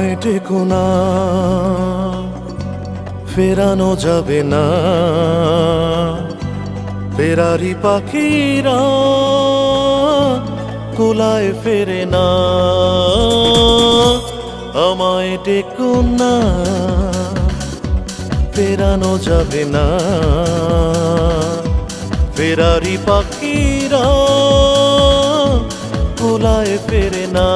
আমায় টেকো না, ফেরানো যাবে না। ফেরারি পাখিরা কুলায় ফেরে না। আমায় টেকো না, ফেরানো যাবে না। ফেরারি পাখিরা কুলায় ফেরে না।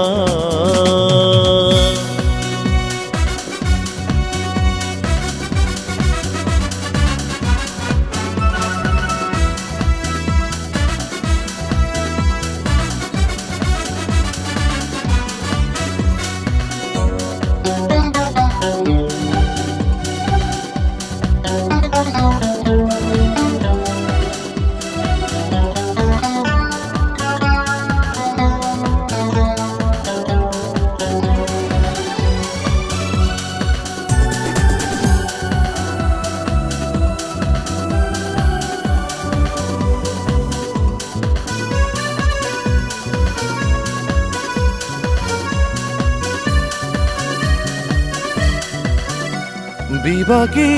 বিভাগী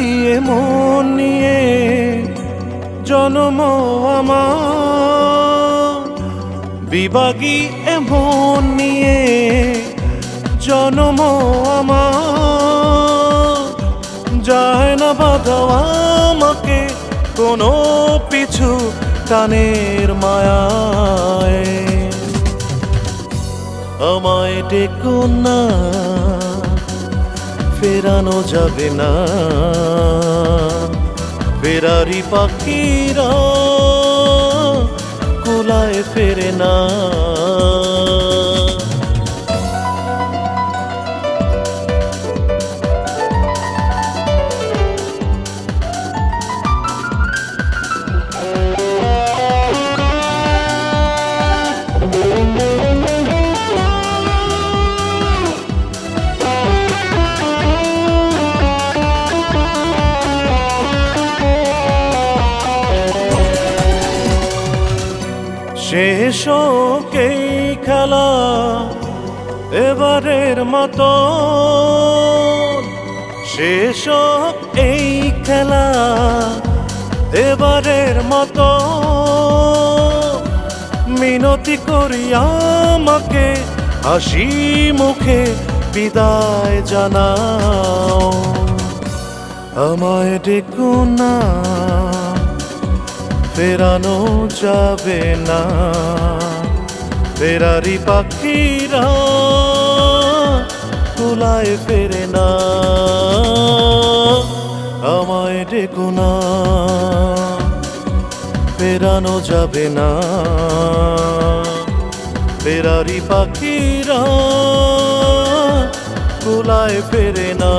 মন নিয়ে জন্ম আমার, বিভাগী মন নিয়ে জন্ম আমার। যায় না বাধা আমাকে কোনো পিছু টানের মায়ায়। আমায় টেকো না, ফেরানো যাবে না। ফেরারি পাখিরা কুলায় ফেরে না। শেষ হোক এই খেলা এবারের মতো, শেষ হোক এই খেলা এবারের মতো। মিনতি করি আমাকে হাসি মুখে বিদায় জানাও। আমায় ডেকো না, ফেরানো যাবে না। ফেরারি পাখিরা কুলায় ফেরে না। আমায় ডেকো না, ফেরানো যাবে না। ফেরারি পাখিরা কুলায় ফেরে না।